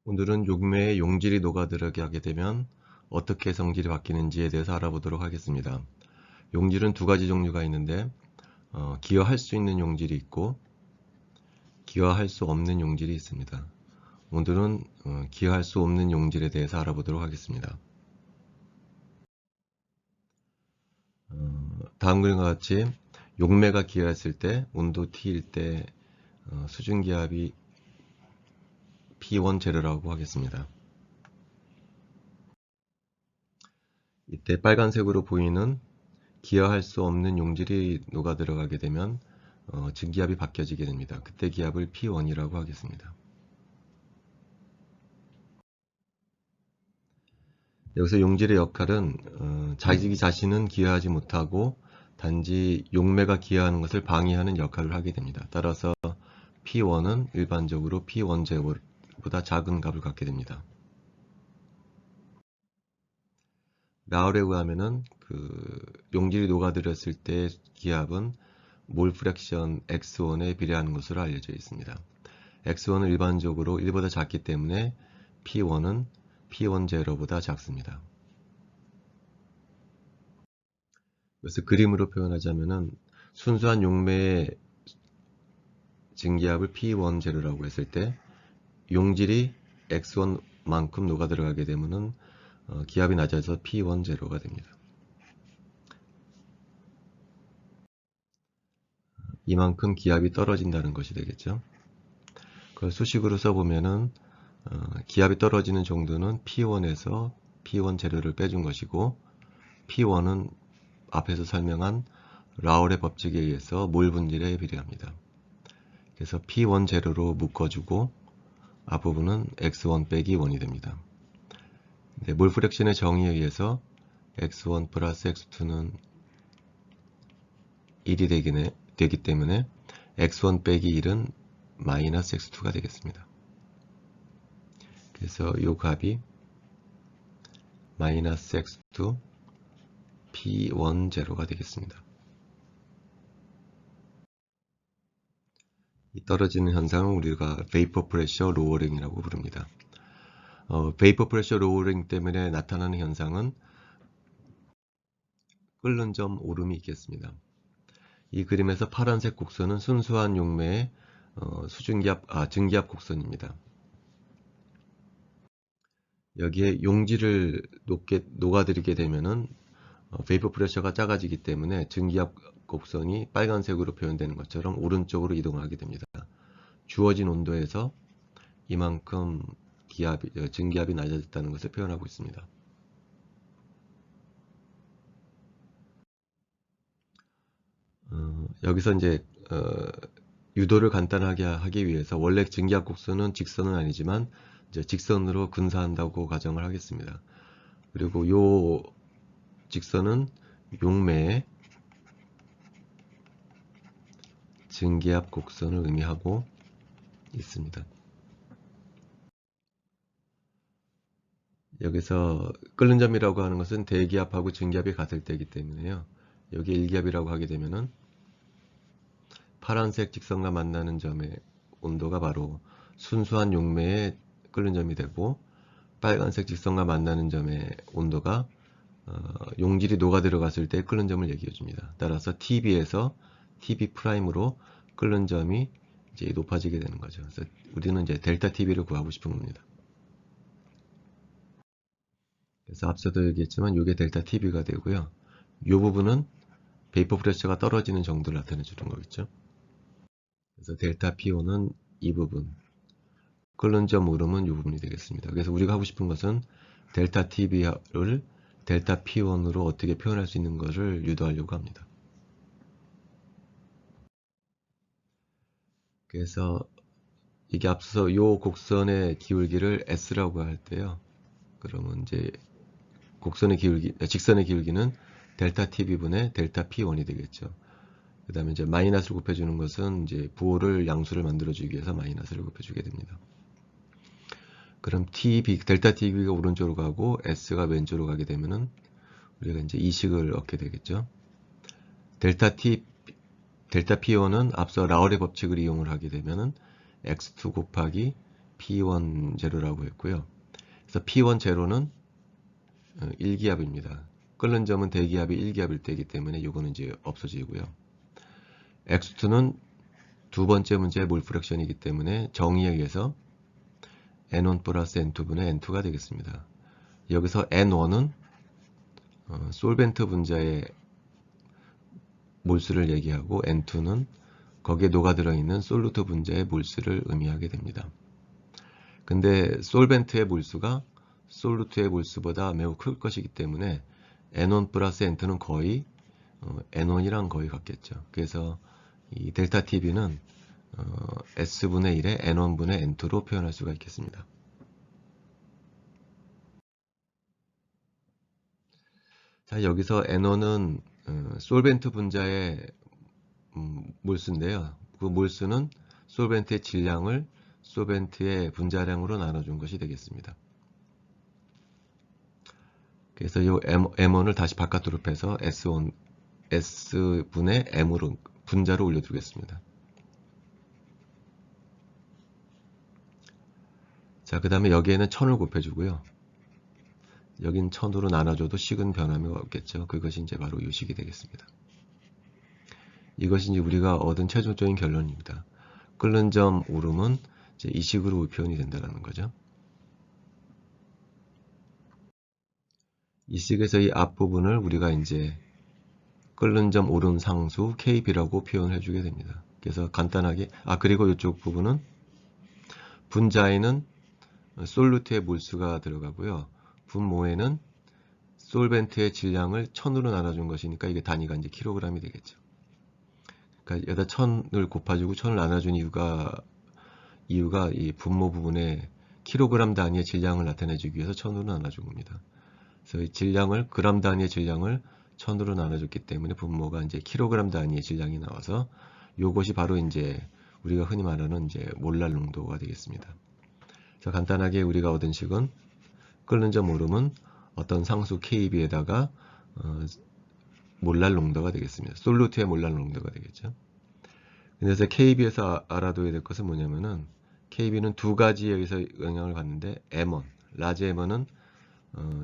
오늘은 용매의 용질이 녹아들게 하게 되면 어떻게 성질이 바뀌는지에 대해서 알아보도록 하겠습니다. 용질은 두 가지 종류가 있는데 기여할 수 있는 용질이 있고 기여할 수 없는 용질이 있습니다. 오늘은 기여할 수 없는 용질에 대해서 알아보도록 하겠습니다. 다음 그림과 같이 용매가 기여했을 때 온도 T일 때 수증기압이 P1 재료라고 하겠습니다. 이때 빨간색으로 보이는 기여할 수 없는 용질이 녹아 들어가게 되면 증기압이 바뀌어지게 됩니다. 그때 기압을 P1이라고 하겠습니다. 여기서 용질의 역할은 자기 자신은 기여하지 못하고 단지 용매가 기여하는 것을 방해하는 역할을 하게 됩니다. 따라서 P1은 일반적으로 P1 제곱보다 작은 값을 갖게 됩니다. 라울에 의하면은 용질이 녹아들었을 때 기압은 몰 프랙션 X1에 비례하는 것으로 알려져 있습니다. X1은 일반적으로 1보다 작기 때문에 P1은 P1 제로보다 작습니다. 그래서 그림으로 표현하자면은 순수한 용매의 증기압을 P1 제로라고 했을 때 용질이 X1만큼 녹아 들어가게 되면은 기압이 낮아서 P1 제로가 됩니다. 이만큼 기압이 떨어진다는 것이 되겠죠. 그걸 수식으로 써보면은 기압이 떨어지는 정도는 P1에서 P1 제로를 빼준 것이고 P1은 앞에서 설명한 라울의 법칙에 의해서 몰 분질에 비례합니다. 그래서 P1 제로로 묶어주고 앞부분은 X1 빼기 1이 됩니다. 몰 프랙션의 정의에 의해서 X1 플러스 X2는 1이 되기 때문에 X1 빼기 1은 마이너스 X2가 되겠습니다. 그래서 이 값이 마이너스 X2 P1 제로가 되겠습니다. 이 떨어지는 현상은 우리가 베이퍼 프레셔 로어링이라고 부릅니다. 베이퍼 프레셔 로어링 때문에 나타나는 현상은 끓는 점 오름이 있겠습니다. 이 그림에서 파란색 곡선은 순수한 용매의 증기압 곡선입니다. 여기에 용질을 녹아들이게 되면은 베이퍼 프레셔가 작아지기 때문에 증기압 곡선이 빨간색으로 표현되는 것처럼 오른쪽으로 이동하게 됩니다. 주어진 온도에서 이만큼 증기압이 낮아졌다는 것을 표현하고 있습니다. 여기서 이제 유도를 간단하게 하기 위해서 원래 증기압 곡선은 직선은 아니지만 이제 직선으로 근사한다고 가정을 하겠습니다. 그리고 요 직선은 용매의 증기압 곡선을 의미하고 있습니다. 여기서 끓는 점이라고 하는 것은 대기압하고 증기압이 같을 때이기 때문에요. 여기 1기압이라고 하게 되면은 파란색 직선과 만나는 점의 온도가 바로 순수한 용매의 끓는 점이 되고 빨간색 직선과 만나는 점의 온도가 용질이 녹아 들어갔을 때 끓는 점을 얘기해 줍니다. 따라서 TB에서 TB'으로 끓는 점이 이제 높아지게 되는 거죠. 그래서 우리는 이제 델타 TB를 구하고 싶은 겁니다. 그래서 앞서도 얘기했지만 이게 델타 TB가 되고요. 이 부분은 베이퍼 프레셔가 떨어지는 정도를 나타내 주는 거겠죠. 그래서 델타 P1은 이 부분, 끓는 점 오름은 이 부분이 되겠습니다. 그래서 우리가 하고 싶은 것은 델타 TB를 델타 P1으로 어떻게 표현할 수 있는 것을 유도하려고 합니다. 그래서 이게 앞서서 이 곡선의 기울기를 S라고 할 때요. 그러면 이제 직선의 기울기는 델타 TB분의 델타 P1이 되겠죠. 그 다음에 이제 마이너스를 곱해주는 것은 이제 부호를 양수를 만들어주기 위해서 마이너스를 곱해주게 됩니다. 그럼 델타 TB가 오른쪽으로 가고 S가 왼쪽으로 가게 되면은 우리가 이제 이 식을 얻게 되겠죠. 델타 P1은 앞서 라울의 법칙을 이용을 하게 되면은 X2 곱하기 P1 제로라고 했고요. 그래서 P1 제로는 1기압입니다. 끓는 점은 대기압이 1기압일 때이기 때문에 이거는 이제 없어지고요. X2는 두 번째 문제의 몰 프랙션이기 때문에 정의에 의해서 N1 플러스 N2분의 N2가 되겠습니다. 여기서 N1은 솔벤트 분자의 몰수를 얘기하고 N2는 거기에 녹아들어 있는 솔루트 분자의 몰수를 의미하게 됩니다. 근데 솔벤트의 몰수가 솔루트의 몰수보다 매우 클 것이기 때문에 N1 플러스 N2는 거의 N1이랑 거의 같겠죠. 그래서 이 델타 TB는 S분의 1에 N1분의 N2로 표현할 수가 있겠습니다. 자, 여기서 N1은 솔벤트 분자의 몰수인데요. 그 몰수는 솔벤트의 질량을 솔벤트의 분자량으로 나눠준 것이 되겠습니다. 그래서 이 M1을 다시 바깥으로 빼서 S분의 M으로 분자로 올려두겠습니다. 자, 그 다음에 여기에는 1000을 곱해주고요. 여긴 1000으로 나눠줘도 식은 변함이 없겠죠. 그것이 이제 바로 이 식이 되겠습니다. 이것이 이제 우리가 얻은 최종적인 결론입니다. 끓는 점 오름은 이제 이 식으로 표현이 된다는 거죠. 이 식에서 이 앞부분을 우리가 이제 끓는 점 오름 상수 KB라고 표현해 주게 됩니다. 그래서 간단하게, 그리고 이쪽 부분은 분자에는 솔루트의 몰수가 들어가고요. 분모에는 솔벤트의 질량을 1000으로 나눠준 것이니까 이게 단위가 이제 킬로그램이 되겠죠. 그러니까 여기다 1000을 곱해주고 1000을 나눠준 이유가 이 분모 부분에 킬로그램 단위의 질량을 나타내주기 위해서 1000으로 나눠준 겁니다. 그래서 이 질량을 그램 단위의 질량을 1000으로 나눠줬기 때문에 분모가 이제 킬로그램 단위의 질량이 나와서 이것이 바로 이제 우리가 흔히 말하는 이제 몰랄 농도가 되겠습니다. 자, 간단하게 우리가 얻은 식은 끓는 점 오름은 어떤 상수 KB에다가 몰랄 농도가 되겠습니다. 솔루트의 몰랄 농도가 되겠죠. 그래서 KB에서 알아둬야 될 것은 뭐냐면은 KB는 두 가지에 의해서 영향을 받는데 M1, 라지 M1은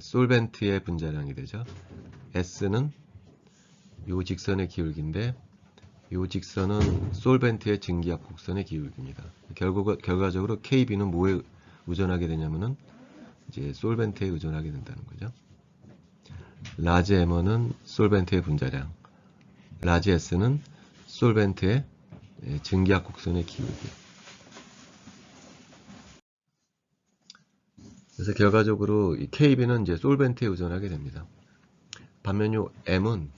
솔벤트의 분자량이 되죠. S는 요 직선의 기울기인데 요 직선은 솔벤트의 증기압 곡선의 기울기입니다. 결과적으로 KB는 뭐에 의존하게 되냐면은 이제 솔벤트에 의존하게 된다는 거죠. 라지 M1은 솔벤트의 분자량, 라지 S는 솔벤트의 증기압 곡선의 기울기. 그래서 결과적으로 이 KB는 이제 솔벤트에 의존하게 됩니다. 반면 요 M은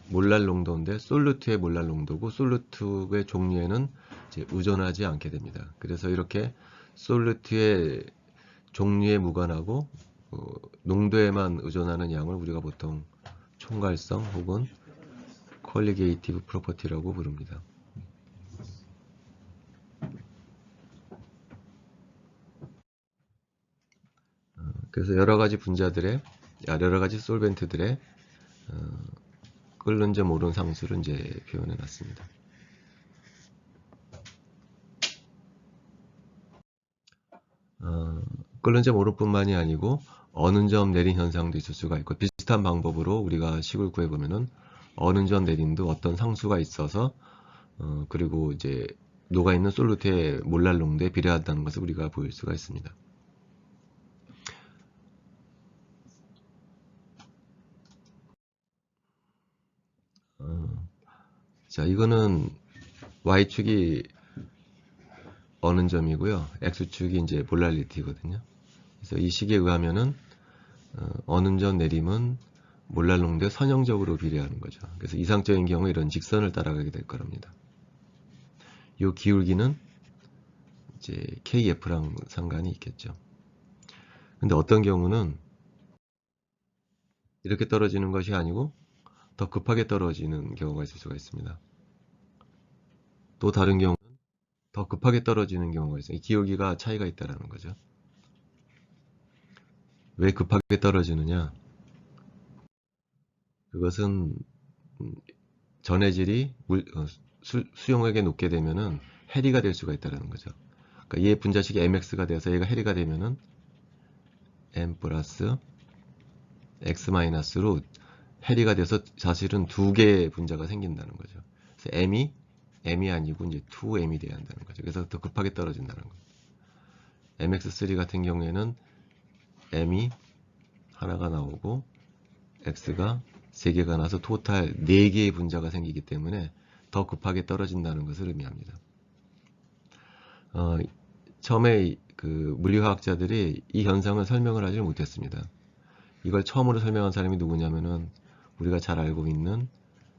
몰랄 농도인데 솔루트의 몰랄 농도고 솔루트의 종류에는 이제 의존하지 않게 됩니다. 그래서 이렇게 솔루트의 종류에 무관하고 농도에만 의존하는 양을 우리가 보통 총괄성 혹은 퀄리게이티브 프로퍼티라고 부릅니다. 그래서 여러 가지 솔벤트들의 끓는 점 오름 상수를 이제 표현해 놨습니다. 끓는 점 오름뿐만이 아니고 어는 점 내린 현상도 있을 수가 있고 비슷한 방법으로 우리가 식을 구해보면은 어는 점 내림도 어떤 상수가 있어서 그리고 이제 녹아있는 솔루트의 몰랄 농도에 비례한다는 것을 우리가 보일 수가 있습니다. 자, 이거는 Y축이 어는 점이고요. X축이 이제 몰랄리티거든요. 그래서 이 식에 의하면은 어는 점 내림은 몰랄 농도에 선형적으로 비례하는 거죠. 그래서 이상적인 경우에 이런 직선을 따라가게 될 거랍니다. 이 기울기는 이제 KF랑 상관이 있겠죠. 근데 어떤 경우는 이렇게 떨어지는 것이 아니고 더 급하게 떨어지는 경우가 있을 수가 있습니다. 또 다른 경우는 더 급하게 떨어지는 경우가 있어요. 이 기울기가 차이가 있다는 거죠. 왜 급하게 떨어지느냐? 그것은 전해질이 수용액에 녹게 되면은 해리가 될 수가 있다는 거죠. 그러니까 얘 분자식이 mx가 돼서 얘가 해리가 되면은 m 플러스 x 마이너스로 해리가 돼서 사실은 두 개의 분자가 생긴다는 거죠. 그래서 m이 아니고 이제 2m이 돼야 한다는 거죠. 그래서 더 급하게 떨어진다는 거죠. mx3 같은 경우에는 m이 하나가 나오고 x가 3개가 나서 토탈 4개의 분자가 생기기 때문에 더 급하게 떨어진다는 것을 의미합니다. 처음에 그 물리화학자들이 이 현상을 설명을 하지 못했습니다. 이걸 처음으로 설명한 사람이 누구냐면은 우리가 잘 알고 있는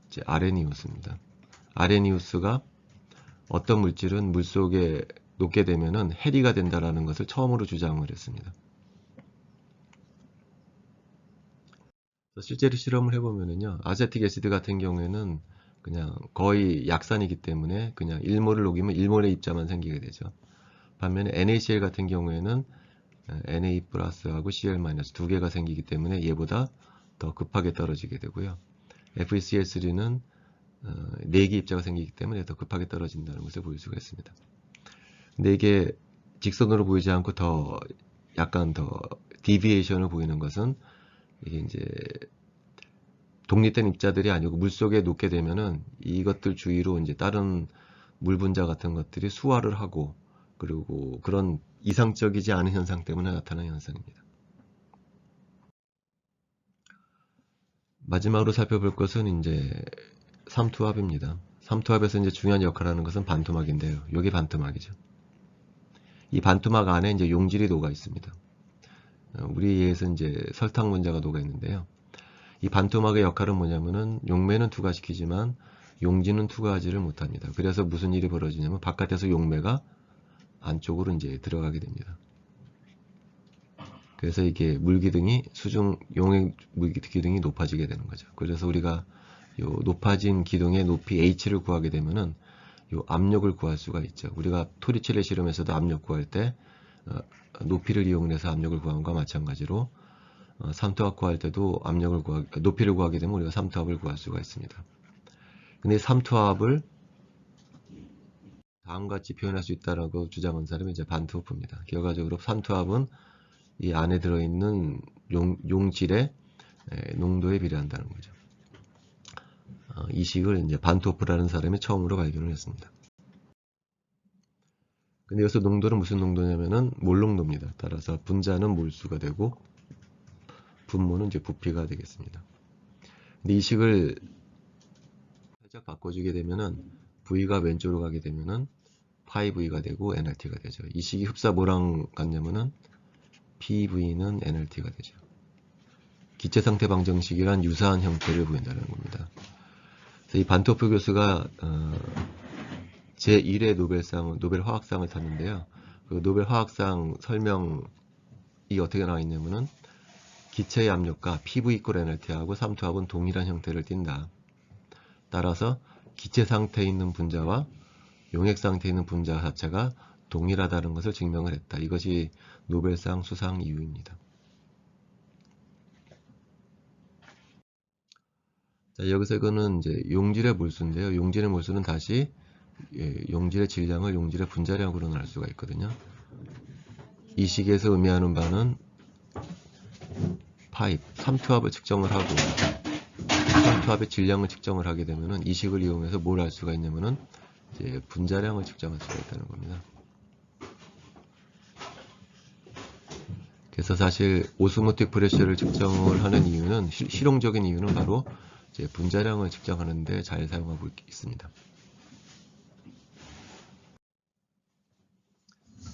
이제 아레니우스입니다. 아레니우스가 어떤 물질은 물속에 녹게 되면은 해리가 된다라는 것을 처음으로 주장을 했습니다. 실제로 실험을 해보면은요, 아세틱 애시드 같은 경우에는 그냥 거의 약산이기 때문에 그냥 1몰을 녹이면 1몰의 입자만 생기게 되죠. 반면에 NaCl 같은 경우에는 Na 플러스하고 Cl 마이너스 두 개가 생기기 때문에 얘보다 더 급하게 떨어지게 되고요. FeCl3는 4개 입자가 생기기 때문에 더 급하게 떨어진다는 것을 보일 수가 있습니다. 근데 이게 직선으로 보이지 않고 약간 더 디비에이션을 보이는 것은 이게 이제 독립된 입자들이 아니고 물속에 녹게 되면은 이것들 주위로 이제 다른 물 분자 같은 것들이 수화를 하고 그리고 그런 이상적이지 않은 현상 때문에 나타나는 현상입니다. 마지막으로 살펴볼 것은 이제 삼투압입니다. 삼투압에서 이제 중요한 역할을 하는 것은 반토막인데요. 여기 반토막이죠. 이 반토막 안에 이제 용질이 녹아 있습니다. 우리에서 이제 설탕 분자가 녹아 있는데요. 이 반토막의 역할은 뭐냐면은 용매는 투과시키지만 용지는 투과하지를 못합니다. 그래서 무슨 일이 벌어지냐면 바깥에서 용매가 안쪽으로 이제 들어가게 됩니다. 그래서 이게 물기둥이 용액 물기둥이 높아지게 되는 거죠. 그래서 우리가 요 높아진 기둥의 높이 h를 구하게 되면은 요 압력을 구할 수가 있죠. 우리가 토리첼레 실험에서도 압력 구할 때 높이를 이용해서 압력을 구한 것과 마찬가지로 삼투압 구할 때도 높이를 구하게 되면 우리가 삼투압을 구할 수가 있습니다. 근데 삼투압을 다음과 같이 표현할 수 있다라고 주장한 사람이 이제 반트호프입니다. 결과적으로 삼투압은 이 안에 들어있는 용질의 농도에 비례한다는 거죠. 이 식을 이제 반트호프라는 사람이 처음으로 발견을 했습니다. 근데 여기서 농도는 무슨 농도냐면은 몰 농도입니다. 따라서 분자는 몰수가 되고 분모는 이제 부피가 되겠습니다. 근데 이 식을 살짝 바꿔주게 되면은 V가 왼쪽으로 가게 되면은 파이 V가 되고 nRT가 되죠. 이 식이 흡사 뭐랑 같냐면은 PV는 nRT가 되죠. 기체 상태 방정식이란 유사한 형태를 보인다는 겁니다. 그래서 이 반토프 교수가 제1회 노벨 화학상을 탔는데요. 그 노벨 화학상 설명이 어떻게 나와 있냐면은 기체의 압력과 PV 이퀄 nRT하고 삼투압은 동일한 형태를 띈다. 따라서 기체 상태에 있는 분자와 용액 상태에 있는 분자 자체가 동일하다는 것을 증명을 했다. 이것이 노벨상 수상 이유입니다. 자, 여기서 이거는 이제 용질의 몰수인데요. 용질의 몰수는 다시 용질의 질량을 용질의 분자량으로 나눌 수가 있거든요. 이 식에서 의미하는 바는 파입, 삼투압을 측정을 하고 삼투압의 질량을 측정을 하게 되면은 이 식을 이용해서 뭘 할 수가 있냐면은 이제 분자량을 측정할 수가 있다는 겁니다. 그래서 사실 오스모틱 프레셔를 측정을 하는 이유는 실용적인 이유는 바로 이제 분자량을 측정하는데 잘 사용하고 있습니다.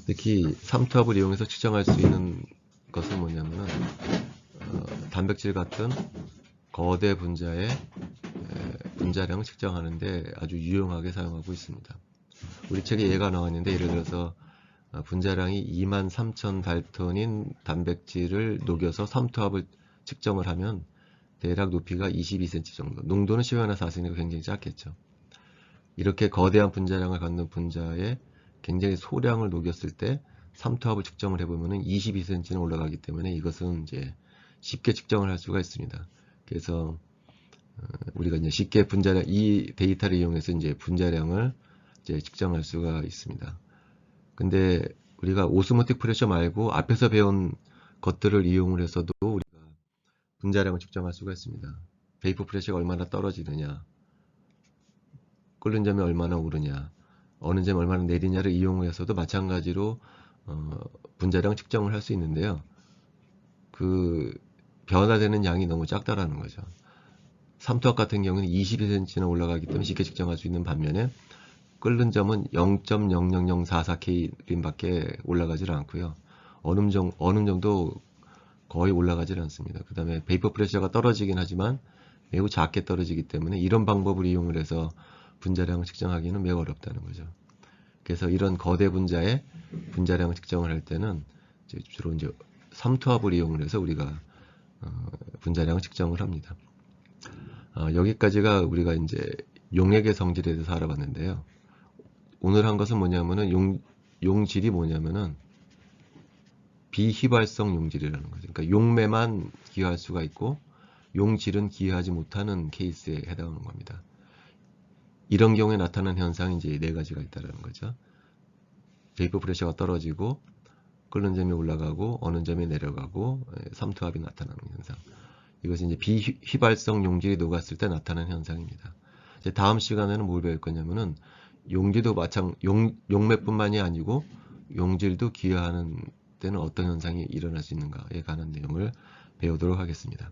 특히 삼투압을 이용해서 측정할 수 있는 것은 뭐냐면은 단백질 같은 거대 분자의 분자량을 측정하는데 아주 유용하게 사용하고 있습니다. 우리 책에 예가 나와 있는데 예를 들어서 분자량이 23,000 달톤인 단백질을 녹여서 삼투압을 측정을 하면 대략 높이가 22cm 정도, 농도는 10나 4cm이니까 굉장히 작겠죠. 이렇게 거대한 분자량을 갖는 분자에 굉장히 소량을 녹였을 때 삼투압을 측정을 해보면 22cm는 올라가기 때문에 이것은 이제 쉽게 측정을 할 수가 있습니다. 그래서 우리가 이제 쉽게 이 데이터를 이용해서 이제 분자량을 이제 측정할 수가 있습니다. 근데 우리가 오스모틱 프레셔 말고 앞에서 배운 것들을 이용을 해서도 우리가 분자량을 측정할 수가 있습니다. 베이퍼 프레셔가 얼마나 떨어지느냐, 끓는 점이 얼마나 오르냐, 어느 점이 얼마나 내리냐를 이용해서도 마찬가지로 분자량 측정을 할 수 있는데요. 그 변화되는 양이 너무 작다라는 거죠. 삼투압 같은 경우는 22cm나 올라가기 때문에 쉽게 측정할 수 있는 반면에 끓는 점은 0.00044K 밖에 올라가질 않고요. 어느 정도 거의 올라가질 않습니다. 그 다음에 베이퍼 프레셔가 떨어지긴 하지만 매우 작게 떨어지기 때문에 이런 방법을 이용을 해서 분자량을 측정하기는 매우 어렵다는 거죠. 그래서 이런 거대 분자의 분자량을 측정을 할 때는 주로 이제 삼투압을 이용을 해서 우리가 분자량을 측정을 합니다. 여기까지가 우리가 이제 용액의 성질에 대해서 알아봤는데요. 오늘 한 것은 뭐냐면은 용질이 뭐냐면은 비휘발성 용질이라는 거죠. 그러니까 용매만 기여할 수가 있고 용질은 기여하지 못하는 케이스에 해당하는 겁니다. 이런 경우에 나타나는 현상이 이제 네 가지가 있다는 거죠. 베이퍼 프레셔가 떨어지고 끓는 점이 올라가고 어느 점이 내려가고 삼투압이 나타나는 현상. 이것이 이제 비휘발성 용질이 녹았을 때 나타나는 현상입니다. 이제 다음 시간에는 뭘 배울 거냐면은 용질도 용매뿐만이 아니고 용질도 기여하는 때는 어떤 현상이 일어날 수 있는가에 관한 내용을 배우도록 하겠습니다.